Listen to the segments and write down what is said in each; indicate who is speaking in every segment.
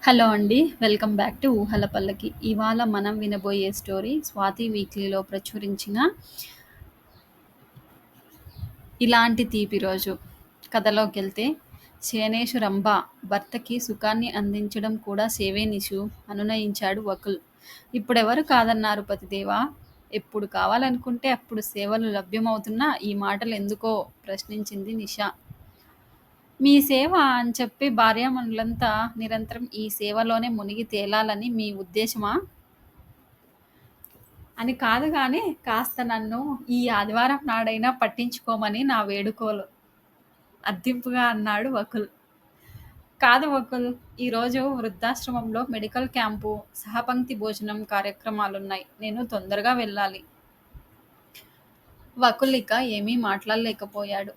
Speaker 1: Hello అండి. Welcome back to ఊహల పల్లకి. ఇవాళ మనం వినబోయే స్టోరీ 'స్వాతి వీక్లీలో' ప్రచురించిన 'ఇలాంటి తీపి రోజు' కథలోకెళ్తే శేనేషు రంభ భర్తకి సుఖాన్ని అందించడం కూడా సేవే నిషు అనునయించాడు వకుల్. ఇప్పుడెవరు కాదన్నారు పతిదేవా? ఎప్పుడు కావాలనుకుంటే అప్పుడు సేవలు లభ్యమవుతున్నా ఈ మాటలెందుకో ప్రశ్నించింది నిష. మీ సేవ అని చెప్పి భార్యామణులంతా నిరంతరం ఈ సేవలోనే మునిగి తేలాలని మీ ఉద్దేశమా? అని కాదు గాని కాస్త నన్ను ఈ ఆదివారం నాడైనా పట్టించుకోమని నా వేడుకోలు అద్దింపుగా అన్నాడు వకుల్. కాదు వకుల్, ఈరోజు వృద్ధాశ్రమంలో మెడికల్ క్యాంపు, సహపంక్తి భోజనం కార్యక్రమాలున్నాయి. నేను తొందరగా వెళ్ళాలి. వకుల్ ఇక ఏమీ మాట్లాడలేకపోయాడు.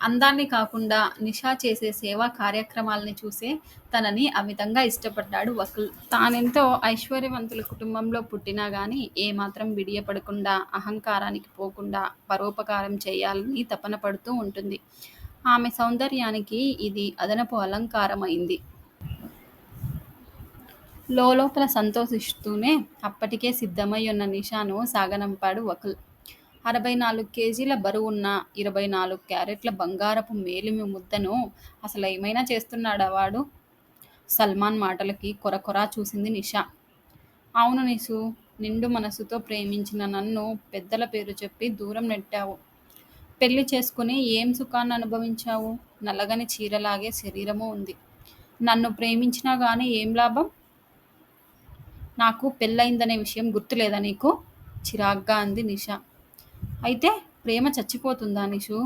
Speaker 1: అందాన్ని కాకుండా నిషా చేసే సేవా కార్యక్రమాల్ని చూసే తనని అమితంగా ఇష్టపడ్డాడు వకుల్. తానెంతో ఐశ్వర్యవంతుల కుటుంబంలో పుట్టినా గాని ఏమాత్రం బిడియపడకుండా, అహంకారానికి పోకుండా పరోపకారం చేయాలని తపన పడుతూ ఉంటుంది. ఆమె సౌందర్యానికి ఇది అదనపు అలంకారమైంది. లోలోపల సంతోషిస్తూనే అప్పటికే సిద్ధమై ఉన్న నిషాను సాగనంపాడు వకుల్. 64 కేజీల బరువున్న 24 క్యారెట్ల బంగారపు మేలిమి ముద్దను అసలేమైనా చేస్తున్నాడా వాడు? సల్మాన్ మాటలకి కొరకొరా చూసింది నిషా. అవును నిషు, నిండు మనసుతో ప్రేమించిన నన్ను పెద్దల పేరు చెప్పి దూరం నెట్టావు. పెళ్లి చేసుకుని ఏం సుఖాన్ని అనుభవించావు? నల్లగని చీరలాగే శరీరము ఉంది. నన్ను ప్రేమించినా గాని ఏం లాభం? నాకు పెళ్ళయిందనే విషయం గుర్తులేదా నీకు? చిరాగ్గా అంది నిషా. అయితే ప్రేమ చచ్చిపోతుందా నిషు?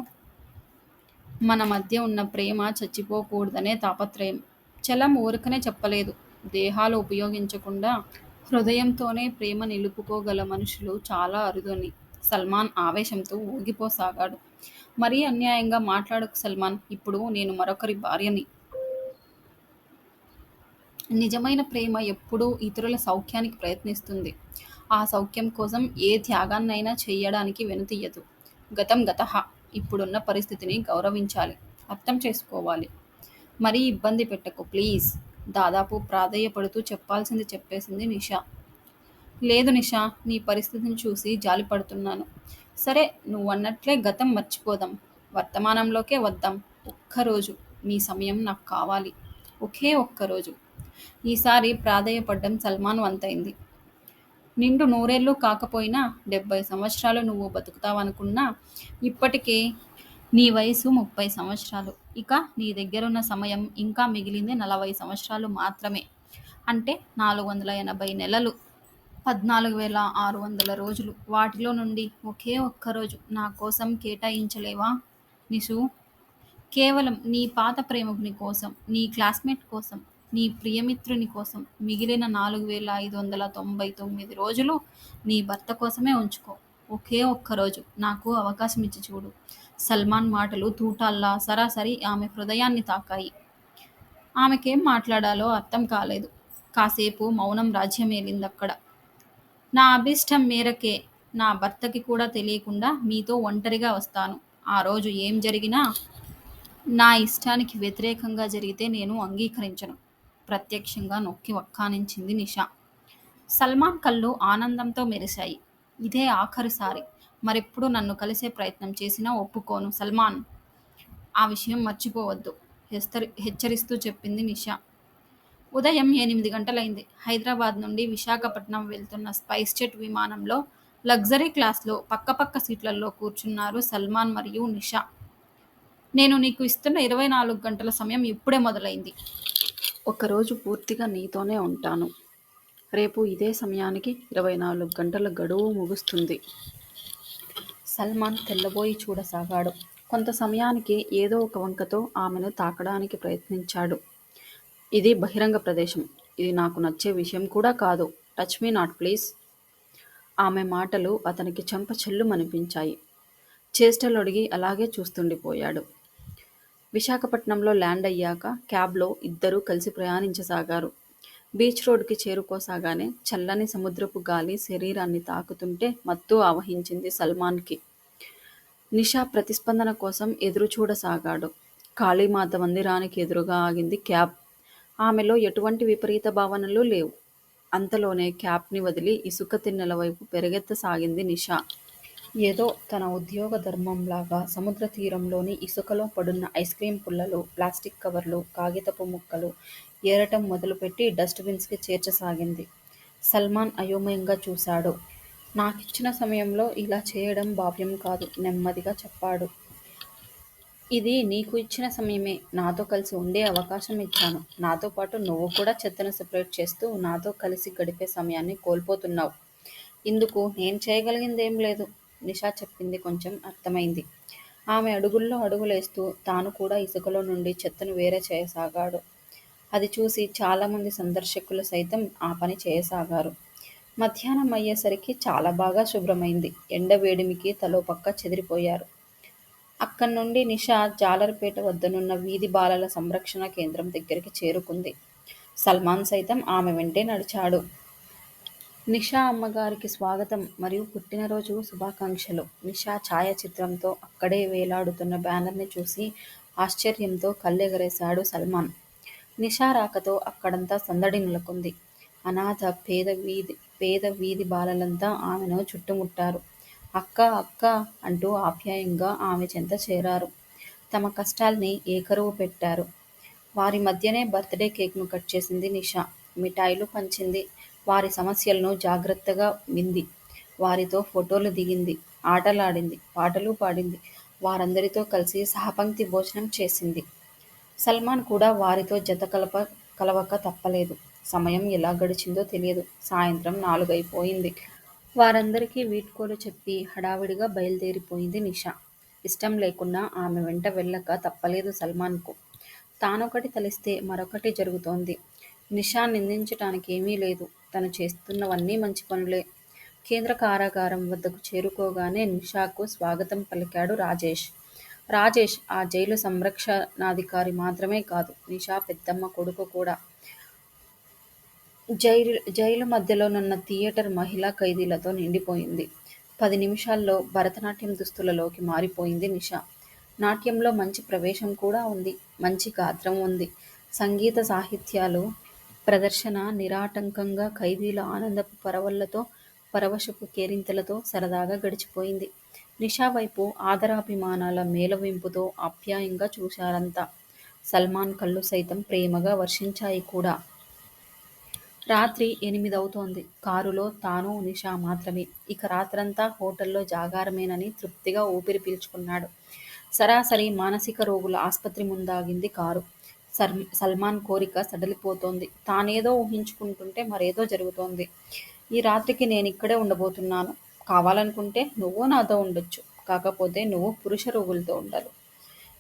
Speaker 1: మన మధ్య ఉన్న ప్రేమ చచ్చిపోకూడదనే తాపత్రయం. చలం ఊరకనే చెప్పలేదు. దేహాలు ఉపయోగించకుండా హృదయంతోనే ప్రేమ నిలుపుకోగల మనుషులు చాలా అరుదని సల్మాన్ ఆవేశంతో ఊగిపోసాగాడు. మరీ అన్యాయంగా మాట్లాడకు సల్మాన్. ఇప్పుడు నేను మరొకరి భార్యని. నిజమైన ప్రేమ ఎప్పుడూ ఇతరుల సౌఖ్యానికి ప్రయత్నిస్తుంది. ఆ సౌఖ్యం కోసం ఏ త్యాగాన్నైనా చెయ్యడానికి వెనుతీయదు. గతం గతః. ఇప్పుడున్న పరిస్థితిని గౌరవించాలి. అర్థం చేసుకోవాలి. మరీ ఇబ్బంది పెట్టకు ప్లీజ్. దాదాపు ప్రాధేయపడుతూ చెప్పాల్సింది చెప్పేసింది నిషా. లేదు నిషా, నీ పరిస్థితిని చూసి జాలిపడుతున్నాను. సరే, నువ్వన్నట్లే గతం మర్చిపోదాం. వర్తమానంలోకే వద్దాం. ఒక్కరోజు నీ సమయం నాకు కావాలి. ఒకే ఒక్కరోజు. ఈసారి ప్రాధేయపడ్డం సల్మాన్ వంతైంది. నిండు నూరేళ్లు కాకపోయినా 70 సంవత్సరాలు నువ్వు బతుకుతావనుకున్నా ఇప్పటికే నీ వయసు 30 సంవత్సరాలు. ఇక నీ దగ్గరున్న సమయం ఇంకా మిగిలింది 40 సంవత్సరాలు మాత్రమే. అంటే 480 నెలలు. 14,600 రోజులు. వాటిలో నుండి ఒకే ఒక్కరోజు నా కోసం కేటాయించలేవా నిషు? కేవలం నీ పాత ప్రేమికుని కోసం, నీ క్లాస్మేట్ కోసం, నీ ప్రియమిత్రుని కోసం మిగిలిన 4,599 రోజులు నీ భర్త కోసమే ఉంచుకో. ఒకే ఒక్కరోజు నాకు అవకాశం ఇచ్చి చూడు. సల్మాన్ మాటలు తూటాల్లా సరాసరి ఆమె హృదయాన్ని తాకాయి. ఆమెకేం మాట్లాడాలో అర్థం కాలేదు. కాసేపు మౌనం రాజ్యమేలిందక్కడ. నా అభీష్టం మేరకే నా భర్తకి కూడా తెలియకుండా మీతో ఒంటరిగా వస్తాను. ఆ రోజు ఏం జరిగినా నా ఇష్టానికి వ్యతిరేకంగా జరిగితే నేను అంగీకరించను. ప్రత్యక్షంగా నొక్కి వక్కానించింది నిషా. సల్మాన్ కళ్ళు ఆనందంతో మెరిశాయి. ఇదే ఆఖరుసారి. మరెప్పుడు నన్ను కలిసే ప్రయత్నం చేసినా ఒప్పుకోను సల్మాన్. ఆ విషయం మర్చిపోవద్దు హెచ్చరిస్తూ చెప్పింది నిషా. ఉదయం 8 గంటలైంది. హైదరాబాద్ నుండి విశాఖపట్నం వెళ్తున్న స్పైస్ జెట్ విమానంలో లగ్జరీ క్లాస్లో పక్కపక్క సీట్లలో కూర్చున్నారు సల్మాన్ మరియు నిషా. నేను నీకు ఇస్తున్న 24 గంటల సమయం ఇప్పుడే మొదలైంది. ఒకరోజు పూర్తిగా నీతోనే ఉంటాను. రేపు ఇదే సమయానికి 24 గంటల గడువు ముగుస్తుంది. సల్మాన్ తెల్లబోయి చూడసాగాడు. కొంత సమయానికి ఏదో ఒక వంకతో ఆమెను తాకడానికి ప్రయత్నించాడు. ఇది బహిరంగ ప్రదేశం. ఇది నాకు నచ్చే విషయం కూడా కాదు. Touch me not please. ఆమె మాటలు అతనికి చెంప చెల్లుమనిపించాయి. చేష్టలొడిగి అలాగే చూస్తుండిపోయాడు. విశాఖపట్నంలో ల్యాండ్ అయ్యాక క్యాబ్లో ఇద్దరూ కలిసి ప్రయాణించసాగారు. బీచ్ రోడ్డుకి చేరుకోసాగానే చల్లని సముద్రపు గాలి శరీరాన్ని తాకుతుంటే మత్తు ఆవహించింది సల్మాన్కి. నిషా ప్రతిస్పందన కోసం ఎదురుచూడసాగాడు. కాళీమాత మందిరానికి ఎదురుగా ఆగింది క్యాబ్. ఆమెలో ఎటువంటి విపరీత భావనలు లేవు. అంతలోనే క్యాప్ని వదిలి ఇసుక తిన్నెల వైపు పెరుగెత్తసాగింది నిషా. ఏదో తన ఉద్యోగ ధర్మంలాగా సముద్ర తీరంలోని ఇసుకలో పడున్న ఐస్ క్రీం పుల్లలు, ప్లాస్టిక్ కవర్లు, కాగితపు ముక్కలు ఏరటం మొదలుపెట్టి డస్ట్ బిన్స్ కి చేర్చసాగింది. సల్మాన్ అయోమయంగా చూశాడు. నాకిచ్చిన సమయంలో ఇలా చేయడం భావ్యం కాదు నెమ్మదిగా చెప్పాడు. ఇది నీకు ఇచ్చిన సమయమే. నాతో కలిసి ఉండే అవకాశం ఇచ్చాను. నాతో పాటు నువ్వు కూడా చెత్తను సెపరేట్ చేస్తూ నాతో కలిసి గడిపే సమయాన్ని కోల్పోతున్నావు. ఇందుకు నేను చేయగలిగిందేం లేదు. నిషా చెప్పింది కొంచెం అర్థమైంది. ఆమె అడుగుల్లో అడుగులేస్తూ తాను కూడా ఇసుకలో నుండి చెత్తను వేరే చేయసాగాడు. అది చూసి చాలామంది సందర్శకులు సైతం ఆ పని చేయసాగారు. మధ్యాహ్నం అయ్యేసరికి చాలా బాగా శుభ్రమైంది. ఎండ వేడిమికి తలోపక్క చెదిరిపోయారు. అక్కడ్నుండి నిషా జాలర్పేట వద్దనున్న వీధి బాలల సంరక్షణ కేంద్రం దగ్గరికి చేరుకుంది. సల్మాన్ సైతం ఆమె వెంటే నడిచాడు. నిషా అమ్మగారికి స్వాగతం మరియు పుట్టినరోజు శుభాకాంక్షలు. నిషా ఛాయాచిత్రంతో అక్కడే వేలాడుతున్న బ్యానర్ని చూసి ఆశ్చర్యంతో కళ్ళెగరేశాడు సల్మాన్. నిషా రాకతో అక్కడంతా సందడి నెలకొంది. అనాథ పేద వీధి బాలలంతా ఆమెను చుట్టుముట్టారు. అక్కా అక్కా అంటూ ఆప్యాయంగా ఆమె చెంత చేరారు. తమ కష్టాల్ని ఏకరువు పెట్టారు. వారి మధ్యనే బర్త్‌డే కేక్‌ను కట్ చేసింది నిషా. మిఠాయిలు పంచింది. వారి సమస్యలను జాగ్రత్తగా వింది. వారితో ఫోటోలు దిగింది. ఆటలాడింది. పాటలు పాడింది. వారందరితో కలిసి సహపంక్తి భోజనం చేసింది. సల్మాన్ కూడా వారితో జత కలవక తప్పలేదు. సమయం ఎలా గడిచిందో తెలియదు. సాయంత్రం 4 అయిపోయింది. వారందరికీ వీడ్కోలు చెప్పి హడావిడిగా బయలుదేరిపోయింది నిషా. ఇష్టం లేకున్నా ఆమె వెంట వెళ్ళక తప్పలేదు సల్మాన్కు. తానొకటి తలిస్తే మరొకటి జరుగుతోంది. నిషా నిందించటానికి ఏమీ లేదు. తను చేస్తున్నవన్నీ మంచి పనులే. కేంద్ర కారాగారం వద్దకు చేరుకోగానే నిషాకు స్వాగతం పలికాడు రాజేష్. రాజేష్ ఆ జైలు సంరక్షణాధికారి మాత్రమే కాదు, నిషా పెద్దమ్మ కొడుకు కూడా. జైలు మధ్యలోనున్న థియేటర్ మహిళా ఖైదీలతో నిండిపోయింది. 10 నిమిషాల్లో భరతనాట్యం దుస్తులలోకి మారిపోయింది నిషా. నాట్యంలో మంచి ప్రవేశం కూడా ఉంది. మంచి గాత్రం ఉంది. సంగీత సాహిత్యాలు ప్రదర్శన నిరాటంకంగా ఖైదీల ఆనందపు పరవళ్లతో, పరవశపు కేరింతలతో సరదాగా గడిచిపోయింది. నిషా వైపు ఆదరాభిమానాల మేళవింపుతో ఆప్యాయంగా చూశారంతా. సల్మాన్ కళ్ళు సైతం ప్రేమగా వర్షించాయి కూడా. రాత్రి 8 కారులో తాను, నిషా మాత్రమే. ఇక రాత్రంతా హోటల్లో జాగారమేనని తృప్తిగా ఊపిరి పీల్చుకున్నాడు. సరాసరి మానసిక రోగుల ఆస్పత్రి ముందాగింది కారు. సల్మాన్ కోరిక సడలిపోతోంది. తానేదో ఊహించుకుంటుంటే మరేదో జరుగుతోంది. ఈ రాత్రికి నేనిక్కడే ఉండబోతున్నాను. కావాలనుకుంటే నువ్వూ నాతో ఉండొచ్చు. కాకపోతే నువ్వు పురుష రోగులతో ఉండాలి.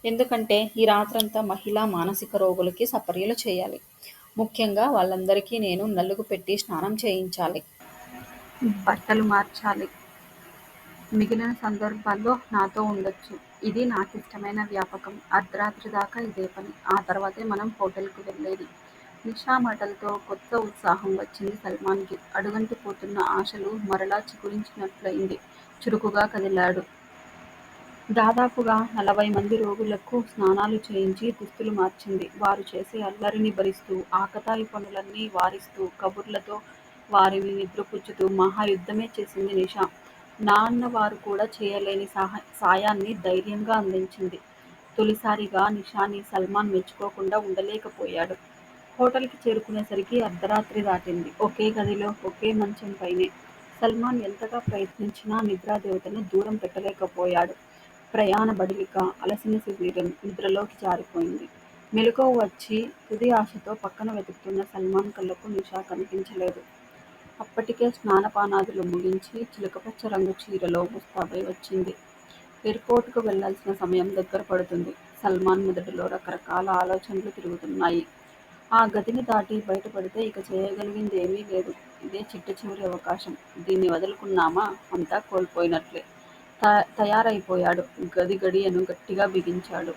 Speaker 1: ఎందుకంటే ఈ రాత్రంతా మహిళా మానసిక రోగులకి సపర్యలు చేయాలి. ముఖ్యంగా వాళ్ళందరికీ నేను నలుగు పెట్టి స్నానం చేయించాలి. బట్టలు మార్చాలి. మిగిలిన సందర్భాల్లో నాతో ఉండొచ్చు. ఇది నాకిష్టమైన వ్యాపకం. అర్ధరాత్రి దాకా ఇదే పని. ఆ తర్వాతే మనం హోటల్‌కి వెళ్ళేది. నిషా మాటలతో కొత్త ఉత్సాహం వచ్చింది సల్మాన్‌కి. అడుగంటిపోతున్న ఆశలు మరలా చిగురించినట్లయింది. చురుకుగా కదిలాడు. దాదాపుగా 40 మంది రోగులకు స్నానాలు చేయించి దుస్తులు మార్చింది. వారు చేసే అల్లరిని భరిస్తూ, ఆకతాయి పనులన్నీ వారిస్తూ, కబుర్లతో వారిని నిద్రపుచ్చుతూ మహాయుద్ధమే చేసింది నిషా. నా అన్నవారు కూడా చేయలేని సాయాన్ని ధైర్యంగా అందించింది. తొలిసారిగా నిషాని సల్మాన్ మెచ్చుకోకుండా ఉండలేకపోయాడు. హోటల్‌కి చేరుకునేసరికి అర్ధరాత్రి దాటింది. ఒకే గదిలో, ఒకే మంచం పైనే. సల్మాన్ ఎంతగా ప్రయత్నించినా నిద్రాదేవతను దూరం పెట్టలేకపోయాడు. ప్రయాణ బడలిక, అలసిన శరీరం నిద్రలోకి జారిపోయింది. మెలకువ వచ్చి తుది ఆశతో పక్కన వెతుకుతున్న సల్మాన్ కళ్ళకు నిషా కనిపించలేదు. అప్పటికే స్నానపానాదులు ముగించి చిలకపచ్చ రంగు చీరలో ముస్తాబై వచ్చింది. ఎయిర్పోర్టుకు వెళ్లాల్సిన సమయం దగ్గర పడుతుంది. సల్మాన్ మెదడులో రకరకాల ఆలోచనలు తిరుగుతున్నాయి. ఆ గదిని దాటి బయటపడితే ఇక చేయగలిగింది ఏమీ లేదు. ఇదే చిట్టచివరి అవకాశం. దీన్ని వదులుకున్నామా అంతా కోల్పోయినట్లే. తయారైపోయాడు. గది గడియను గట్టిగా బిగించాడు.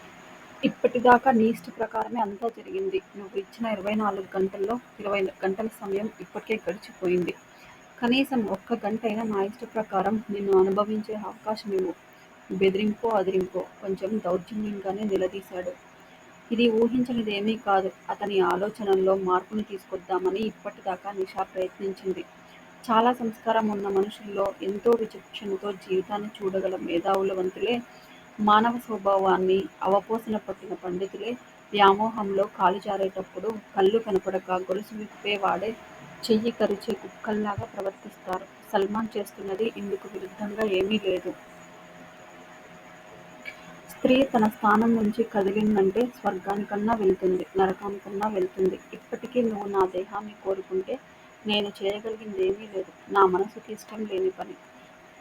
Speaker 1: ఇప్పటిదాకా నీ ఇష్ట ప్రకారమే అంతా జరిగింది. నువ్వు ఇచ్చిన 24 గంటల్లో 20 గంటల సమయం ఇప్పటికే గడిచిపోయింది. కనీసం ఒక్క గంటైనా నా ఇష్ట ప్రకారం నిన్ను అనుభవించే అవకాశమివ్వు. బెదిరింపో అదిరింపో కొంచెం దౌర్జన్యంగానే నిలదీశాడు. ఇది ఊహించనిదేమీ కాదు. అతని ఆలోచనల్లో మార్పుని తీసుకొద్దామని ఇప్పటిదాకా నిషా ప్రయత్నించింది. చాలా సంస్కారం ఉన్న మనుషుల్లో ఎంతో విచక్షణతో జీవితాన్ని చూడగల మేధావులవంతులే, మానవ స్వభావాన్ని అవపోసన పట్టిన పండితులే, వ్యామోహంలో కాలు జారేటప్పుడు కళ్ళు కనపడక గొలుసు విప్పేవాడే చెయ్యి కరిచే కుక్కల్లాగా ప్రవర్తిస్తారు. సల్మాన్ చేస్తున్నది ఇందుకు విరుద్ధంగా ఏమీ లేదు. స్త్రీ తన స్థానం నుంచి కదిలిందంటే స్వర్గానికన్నా వెళ్తుంది, నరకానికన్నా వెళ్తుంది. ఇప్పటికీ నువ్వు నా దేహాన్ని కోరుకుంటే నేను చేయగలిగిందేమీ లేదు. నా మనసుకి ఇష్టం లేని పని.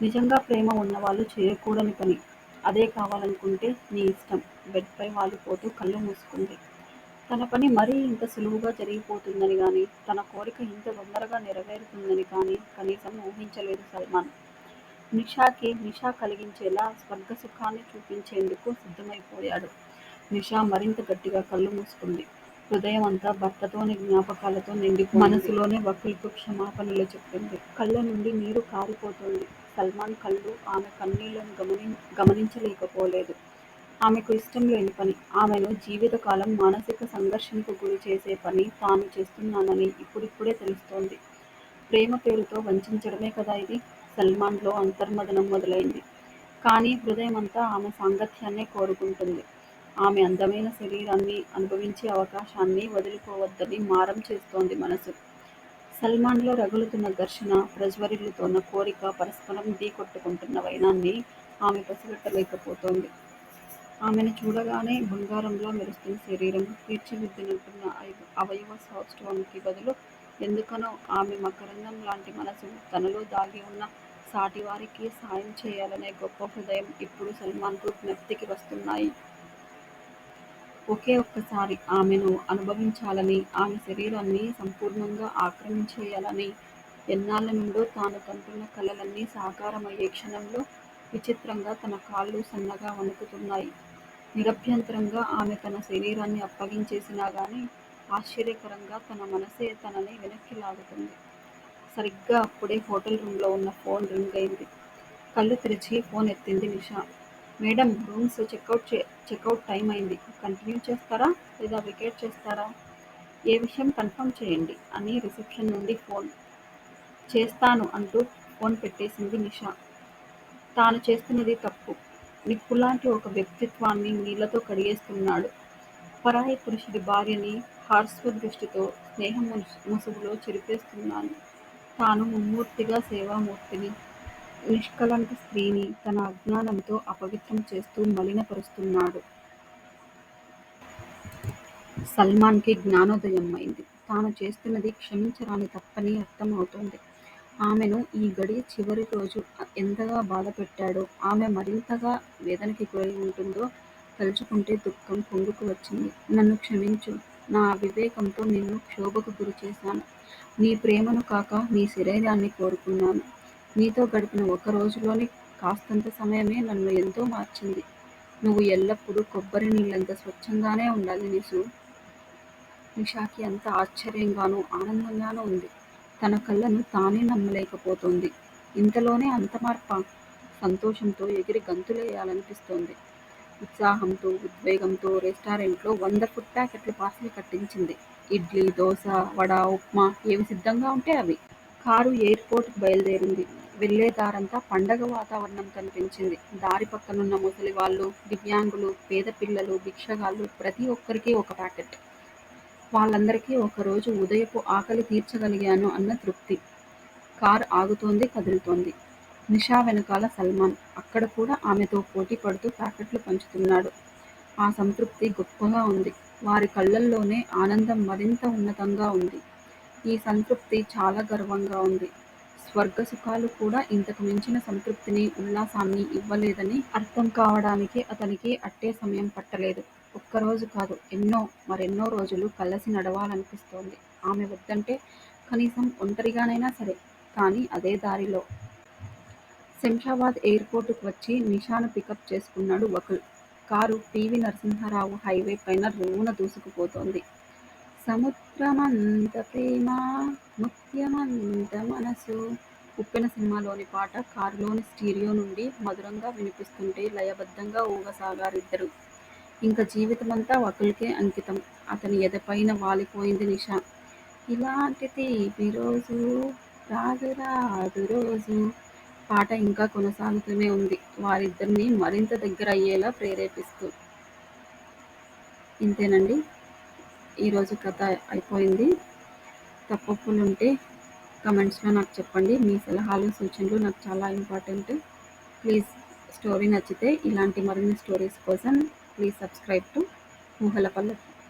Speaker 1: నిజంగా ప్రేమ ఉన్నవాళ్ళు చేయకూడని పని. అదే కావాలనుకుంటే నీ ఇష్టం. బెడ్ పై వాలిపోతూ కళ్ళు మూసుకుంది. తన పని మరీ ఇంత సులువుగా జరిగిపోతుందని గాని, తన కోరిక ఇంత తొందరగా నెరవేరుతుందని కానీ కనీసం ఊహించలేదు సల్మాన్. నిషా కలిగించేలా స్వర్గసుఖాన్ని చూపించేందుకు సిద్ధమైపోయాడు. నిషా మరింత గట్టిగా కళ్ళు మూసుకుంది. హృదయమంతా భర్తతోని జ్ఞాపకాలతో నిండిపోయింది. మనసులోనే వకీలుకు క్షమాపణలు చెప్పింది. కళ్ళ నుండి నీరు కారిపోతోంది. సల్మాన్ కళ్ళు ఆమె కన్నీళ్లను గమనించలేకపోలేదు. ఆమెకు ఇష్టం లేని పని, ఆమెను జీవితకాలం మానసిక సంఘర్షణకు గురిచేసే పని తాను చేస్తున్నానని ఇప్పుడిప్పుడే తెలుస్తోంది. ప్రేమ పేరుతో వంచడమే కదా ఇది? సల్మాన్లో అంతర్మథనం మొదలైంది. కానీ హృదయమంతా ఆమె సాంగత్యాన్నే కోరుకుంటుంది. ఆమె అందమైన శరీరాన్ని అనుభవించే అవకాశాన్ని వదులుకోవద్దని మారం చేస్తోంది మనసు. సల్మాన్లో రగులుతున్న ఘర్షణ, ప్రజ్వరిల్లుతోన్న కోరిక పరస్పరం ఢీకొట్టుకుంటున్న వైనాన్ని ఆమె పసిగట్టలేకపోతోంది. ఆమెను చూడగానే బంగారంలా మెరుస్తున్న శరీరం, తీర్చిదిద్దినట్టున్న అవయవ సౌష్ఠవానికి బదులు ఎందుకనో ఆమె మకరందం లాంటి మనసు, తనలో దాగి ఉన్న సాటివారికి సాయం చేయాలనే గొప్ప హృదయం ఇప్పుడు సల్మాన్కు జ్ఞప్తికి వస్తున్నాయి. ఒకే ఒక్కసారి ఆమెను అనుభవించాలని, ఆమె శరీరాన్ని సంపూర్ణంగా ఆక్రమించేయాలని ఎన్నాళ్ళ నుండో తాను కంటున్న కలలన్నీ సాకారమయ్యే క్షణంలో విచిత్రంగా తన కాళ్ళు సన్నగా వణుకుతున్నాయి. నిరభ్యంతరంగా ఆమె తన శరీరాన్ని అప్పగించేసినా గానీ ఆశ్చర్యకరంగా తన మనసే తనని వెనక్కి లాగుతుంది. సరిగ్గా అప్పుడే హోటల్ రూంలో ఉన్న ఫోన్ రింగ్ అయింది. కళ్ళు తెరిచి ఫోన్ ఎత్తింది నిషా. మేడమ్, రూమ్స్ చెక్అవుట్ టైం అయింది. కంటిన్యూ చేస్తారా లేదా వెకేట్ చేస్తారా? ఏ విషయం కన్ఫర్మ్ చేయండి అని రిసెప్షన్ నుండి ఫోన్. చేస్తాను అంటూ ఫోన్ పెట్టేసింది నిషా. తాను చేస్తున్నది తప్పు. నిప్పులాంటి ఒక వ్యక్తిత్వాన్ని నీళ్లతో కడిగేస్తున్నాడు. పరాయి పురుషుడి భార్యని హార్స్వ దృష్టితో స్నేహ ముసుగులో చెరిపేస్తున్నాను. తాను ముమ్మూర్తిగా సేవామూర్తిని, నిష్కళంక స్త్రీని తన అజ్ఞానంతో అపవిత్రం చేస్తూ మలినపరుస్తున్నాడు. సల్మాన్కి జ్ఞానోదయం అయింది. తాను చేస్తున్నది క్షమించరాని తప్పని అర్థం అవుతోంది. ఆమెను ఈ గడి చివరి రోజు ఎంతగా బాధపెట్టాడో, ఆమె మరింతగా వేదనకి గురై ఉంటుందో తలుచుకుంటే దుఃఖం పొంగుకు వచ్చింది. నన్ను క్షమించు. నా అవివేకంతో నిన్ను క్షోభకు గురిచేశాను. నీ ప్రేమను కాక నీ శరీరాన్ని కోరుకున్నాను. నీతో గడిపిన ఒక రోజులోని కాస్తంత సమయమే నన్ను ఎంతో మార్చింది. నువ్వు ఎల్లప్పుడూ కొబ్బరి నీళ్ళంత స్వచ్ఛంగానే ఉండాలి నిషూ. నిషాకి అంత ఆశ్చర్యంగానూ ఆనందంగానూ ఉంది. తన కళ్ళను తానే నమ్మలేకపోతోంది. ఇంతలోనే అంత మార్పా? సంతోషంతో ఎగిరి గంతులేయాలనిపిస్తోంది. ఉత్సాహంతో, ఉద్వేగంతో రెస్టారెంట్లో 100 ఫుడ్ ప్యాకెట్లు పార్సిల్ కట్టించింది. ఇడ్లీ, దోశ, వడ, ఉప్మా ఏవి సిద్ధంగా ఉంటే అవి. కారు ఎయిర్ పోర్ట్ కు బయలుదేరింది. వెళ్ళే దారంతా పండగ వాతావరణం కనిపించింది. దారి పక్కనున్న ముసలివాళ్ళు, దివ్యాంగులు, పేద పిల్లలు, భిక్షగాళ్ళు ప్రతి ఒక్కరికీ ఒక ప్యాకెట్. వాళ్ళందరికీ ఒకరోజు ఉదయపు ఆకలి తీర్చగలిగాను అన్న తృప్తి. కారు ఆగుతోంది, కదులుతోంది. నిషా వెనకాల సల్మాన్. అక్కడ కూడా ఆమెతో పోటీ పడుతూ ప్యాకెట్లు పంచుతున్నాడు. ఆ సంతృప్తి గొప్పగా ఉంది. వారి కళ్ళల్లోనే ఆనందం మరింత ఉన్నతంగా ఉంది. ఈ సంతృప్తి చాలా గర్వంగా ఉంది. స్వర్గసుఖాలు కూడా ఇంతకు మించిన సంతృప్తిని, ఉల్లాసాన్ని ఇవ్వలేదని అర్థం కావడానికి అతనికి అట్టే సమయం పట్టలేదు. ఒక్కరోజు కాదు, మరెన్నో రోజులు కలసి నడవాలనిపిస్తోంది. ఆమె వద్దంటే కనీసం ఒంటరిగానైనా సరే. కానీ అదే దారిలో శంషాబాద్ ఎయిర్ పోర్టుకు వచ్చి నిషాను పికప్ చేసుకున్నాడు వకుల్. కారు పి.వి. నరసింహారావు హైవే పైన రివ్వున దూసుకుపోతోంది. సముద్రమంత ప్రేమ, ముత్యమంత మనసు. ఉప్పెన సినిమాలోని పాట కారులోని స్టీరియో నుండి మధురంగా వినిపిస్తుంటే లయబద్ధంగా ఊగసాగారిద్దరూ. ఇంక జీవితమంతా వకుల్‌కే అంకితం. అతని ఎదపైన వాలిపోయింది నిష. ఇలాంటి తీపి రోజు రాదు రాదు రోజు. పాట ఇంకా కొనసాగుతూనే ఉంది. వారిద్దరిని మరింత దగ్గరయ్యేలా ప్రేరేపిస్తూ. ఇంతేనండి. ఈరోజు కథ అయిపోయింది. తప్పొప్పులుంటే కమెంట్స్‌లో నాకు చెప్పండి. మీ సలహాలు, సూచనలు నాకు చాలా ఇంపార్టెంట్. ప్లీజ్ స్టోరీ నచ్చితే ఇలాంటి మరిన్ని స్టోరీస్ కోసం ప్లీజ్ సబ్స్క్రైబ్ టు ఊహల పల్లకి.